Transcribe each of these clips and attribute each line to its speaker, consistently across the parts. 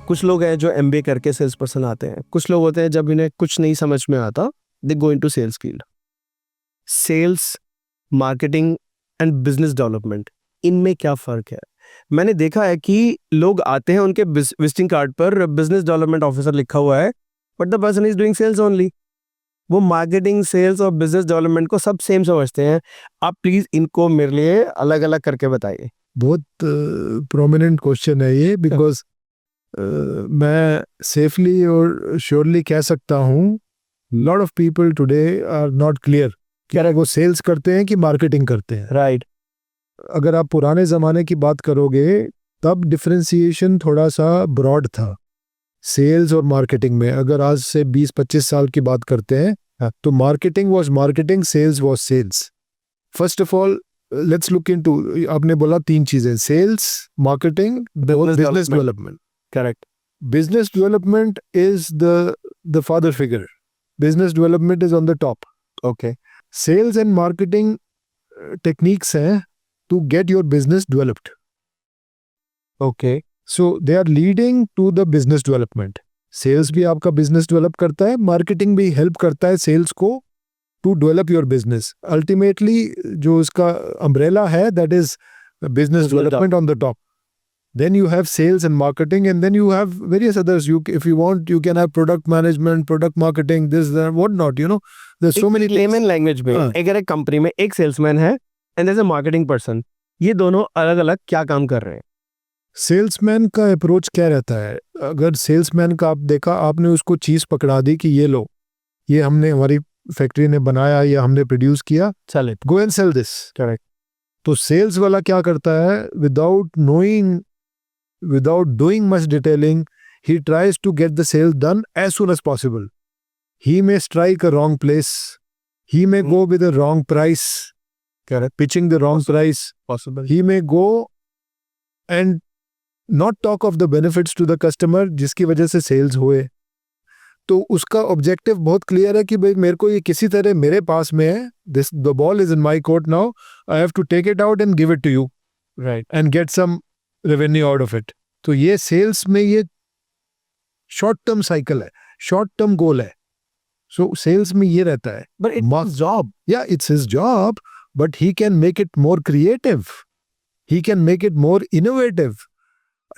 Speaker 1: कुछ लोग हैं जो एमबीए करके सेल्स पर्सन आते हैं, कुछ लोग होते हैं जब इन्हें कुछ नहीं समझ में आता they go into sales field. Sales, marketing and business development, इनमें क्या फ़र्क है? मैंने देखा है कि लोग आते हैं, उनके विजिटिंग कार्ड पर बिजनेस डेवलपमेंट ऑफिसर लिखा हुआ है, but the person is doing sales only. वो मार्केटिंग, सेल्स और बिजनेस डेवलपमेंट को सब सेम समझते हैं। आप प्लीज़ इनको मेरे लिए अलग अलग करके बताइए।
Speaker 2: बहुत प्रोमिनेंट क्वेश्चन है ये, बिकॉज मैं सेफली और श्योरली कह सकता हूँ lot of people today are not clear कि वो सेल्स करते हैं कि मार्केटिंग करते हैं।
Speaker 1: राइट।
Speaker 2: अगर आप पुराने ज़माने की बात करोगे तब डिफरेंशिएशन थोड़ा सा ब्रॉड था सेल्स और मार्केटिंग में। अगर आज से 20-25 साल की बात करते हैं तो marketing was marketing, sales was sales. First of all let's look into, आपने बोला 3 चीजें, sales, marketing, business development.
Speaker 1: Correct.
Speaker 2: Business development is the father figure. Business development is on the top.
Speaker 1: Okay.
Speaker 2: Sales and marketing techniques हैं to get your business developed.
Speaker 1: Okay.
Speaker 2: So they are leading to the business development. Sales भी आपका business develop करता है, marketing भी help करता है sales को to develop your business. Ultimately जो इसका umbrella है, that is business development on the top. Then you have sales and marketing, and then you have various others. If you want, you can have product management, product marketing, this, that, what not. There's so many things.
Speaker 1: Layman language में अगर एक company में एक salesman है and there is a marketing person, ये दोनों अलग अलग क्या काम कर रहे हैं?
Speaker 2: सेल्समैन का अप्रोच क्या रहता है? अगर सेल्समैन का आप देखा, आपने उसको चीज पकड़ा दी कि ये लो, ये हमने, हमारी फैक्ट्री ने बनाया या हमने प्रोड्यूस किया,
Speaker 1: sell it,
Speaker 2: go and sell this.
Speaker 1: Correct.
Speaker 2: तो सेल्स वाला क्या करता है? without doing much detailing, he tries to get the sale done as soon as possible. He may strike a wrong place. He may go with a wrong price.
Speaker 1: Correct.
Speaker 2: Pitching the wrong price.
Speaker 1: Possible.
Speaker 2: He may go and not talk of the benefits to the customer, जिसकी वजह से sales हुए। तो उसका objective बहुत clear है कि भाई मेरे को ये किसी तरह मेरे पास में है, the ball is in my court now, I have to take it out and give it to you.
Speaker 1: Right.
Speaker 2: And get some revenue out of it. तो ये सेल्स में ये शॉर्ट टर्म साइकिल है, शॉर्ट टर्म गोल है। सो sales में ये रहता है,
Speaker 1: बट इट्स जॉब,
Speaker 2: या it's his job, but he can make it more creative, he can make it more innovative.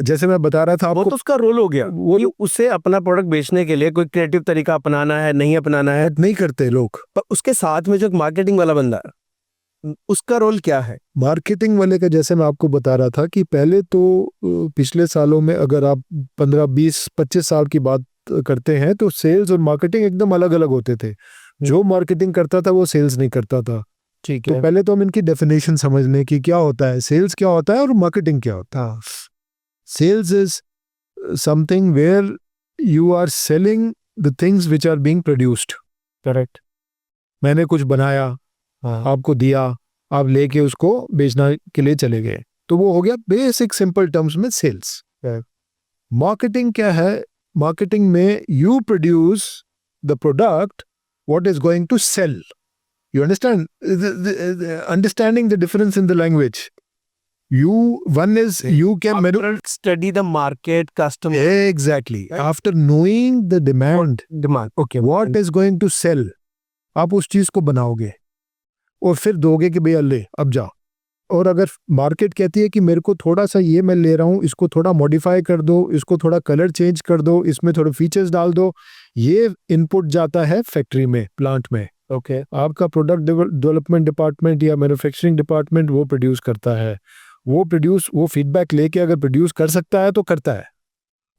Speaker 2: जैसे मैं बता रहा था आपको,
Speaker 1: वो तो उसका रोल हो गया, वो उसे अपना प्रोडक्ट बेचने के लिए कोई क्रिएटिव तरीका अपनाना है, नहीं अपनाना है,
Speaker 2: नहीं करते लोग।
Speaker 1: पर उसके साथ में जो एक मार्केटिंग वाला बंदा है, उसका रोल क्या है?
Speaker 2: मार्केटिंग वाले का, जैसे मैं आपको बता रहा था कि पहले तो पिछले सालों में अगर आप 15, 20, 25 साल की बात करते हैं तो सेल्स और मार्केटिंग एकदम अलग अलग होते थे। जो मार्केटिंग करता था वो सेल्स नहीं करता था।
Speaker 1: ठीक है।
Speaker 2: तो पहले तो हम इनकी डेफिनेशन समझने की, क्या होता है सेल्स, क्या होता है और मार्केटिंग क्या होता है। Sales is something where you are selling the things which are being produced.
Speaker 1: Correct.
Speaker 2: मैंने कुछ बनाया, आपको दिया, आप लेके उसको बेचना के लिए चले गए, तो वो हो गया बेसिक सिंपल टर्म्स में सेल्स। मार्केटिंग क्या है? मार्केटिंग में you produce the product what is going to sell. You understand, understanding the difference in the language. One is you can
Speaker 1: study the market, customer.
Speaker 2: Exactly. Right? After knowing the demand,
Speaker 1: okay,
Speaker 2: what is going to sell, आप उस चीज को बनाओगे और फिर दोगे कि भैया ले अब जा। और अगर मार्केट कहती है कि मेरे को थोड़ा सा ये मैं ले रहा हूँ, इसको थोड़ा मॉडिफाई कर दो, इसको थोड़ा कलर चेंज कर दो, इसमें थोड़े फीचर्स डाल दो, ये इनपुट जाता है फैक्ट्री में, प्लांट में।
Speaker 1: ओके।
Speaker 2: आपका प्रोडक्ट डेवलपमेंट डिपार्टमेंट या मैन्युफैक्चरिंग डिपार्टमेंट वो प्रोड्यूस करता है। वो फीडबैक लेके अगर प्रोड्यूस कर सकता है तो करता है।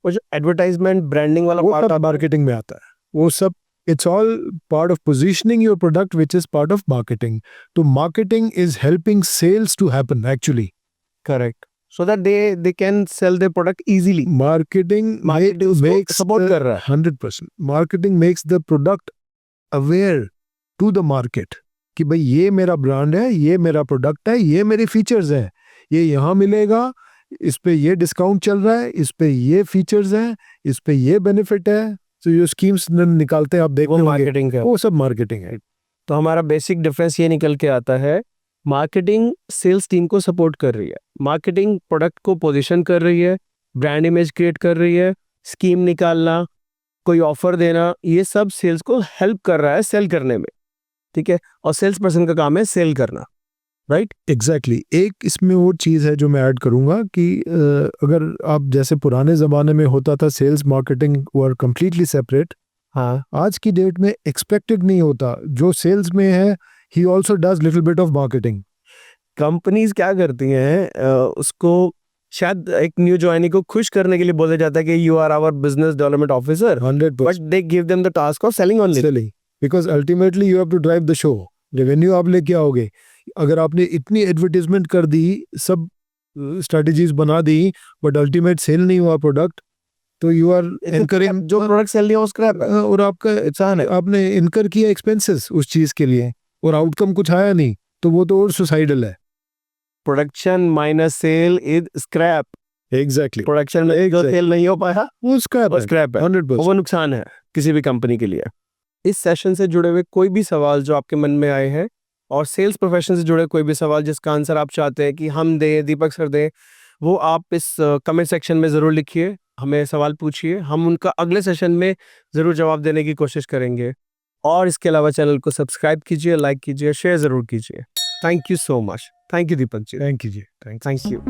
Speaker 1: वो जो एडवर्टाइजमेंट, ब्रांडिंग वाला
Speaker 2: पार्ट मार्केटिंग में आता है, वो सब it's all part of positioning your product, which is part of marketing. So marketing is helping sales to happen actually.
Speaker 1: Correct. So that they can sell their product easily.
Speaker 2: Marketing makes
Speaker 1: support कर रहा है
Speaker 2: 100%. Marketing makes the product aware to the market कि भाई ये मेरा brand है, ये मेरा प्रोडक्ट है, ये मेरे फीचर्स हैं, ये यहाँ मिलेगा, इस पे ये डिस्काउंट चल रहा है, इस पे ये फीचर्स हैं, इस पे ये बेनिफिट है। तो ये स्कीम्स निकालते हैं, आप देखो,
Speaker 1: वो मार्केटिंग है,
Speaker 2: वो सब मार्केटिंग है।
Speaker 1: तो हमारा बेसिक डिफरेंस ये निकल के आता है, मार्केटिंग सेल्स टीम को सपोर्ट कर रही है, मार्केटिंग प्रोडक्ट को पोजीशन कर रही है, ब्रांड इमेज क्रिएट कर रही है, स्कीम निकालना, कोई ऑफर देना, ये सब सेल्स को हेल्प कर रहा है सेल करने में, ठीक है। और सेल्स पर्सन का काम है सेल करना, राइट।
Speaker 2: एग्जैक्टली एक इसमें और चीज़ है जो मैं ऐड करूंगा कि अगर आप जैसे पुराने ज़माने में होता था sales marketing were completely separate,
Speaker 1: हाँ,
Speaker 2: आज की डेट में एक्सपेक्टेड नहीं होता जो सेल्स में है he also does little bit of marketing.
Speaker 1: Companies क्या करती हैं, उसको शायद एक न्यू ज्वाइनी को खुश करने के लिए बोला जाता है कि you are our business development officer,
Speaker 2: 100%
Speaker 1: but they give them the task of selling only.
Speaker 2: Selling, because ultimately you have to drive the show. Revenue आप लेके आओगे। अगर आपने इतनी एडवर्टीजमेंट कर दी, सब स्ट्रेटजीज बना दी, बट अल्टीमेट सेल नहीं हुआ प्रोडक्ट, तो यू आर एनकरिंग
Speaker 1: जो प्रोडक्ट सेल नहीं हो स्क्रैप है।
Speaker 2: और आपका
Speaker 1: इंसान है।
Speaker 2: आपने इनकर किया एक्सपेंसेस उस चीज के लिए और आउटकम कुछ आया नहीं, तो वो तो और सुसाइडल है।
Speaker 1: Production minus cell is scrap.
Speaker 2: Exactly
Speaker 1: production में जो सेल नहीं हो पाया
Speaker 2: वो स्क्रैप
Speaker 1: वो
Speaker 2: है,
Speaker 1: स्क्रैप है,
Speaker 2: 100%।
Speaker 1: वो नुकसान है किसी भी कंपनी के लिए। इस सेशन से जुड़े हुए कोई भी सवाल जो आपके मन में आए हैं और सेल्स प्रोफेशन से जुड़े कोई भी सवाल जिसका आंसर आप चाहते हैं कि हम दें, दीपक सर दें, वो आप इस कमेंट सेक्शन में ज़रूर लिखिए, हमें सवाल पूछिए, हम उनका अगले सेशन में ज़रूर जवाब देने की कोशिश करेंगे। और इसके अलावा चैनल को सब्सक्राइब कीजिए, लाइक कीजिए, शेयर ज़रूर कीजिए। Thank you so much. Thank you Deepak ji.
Speaker 2: Thank you जी, थैंक
Speaker 1: थैंक यू।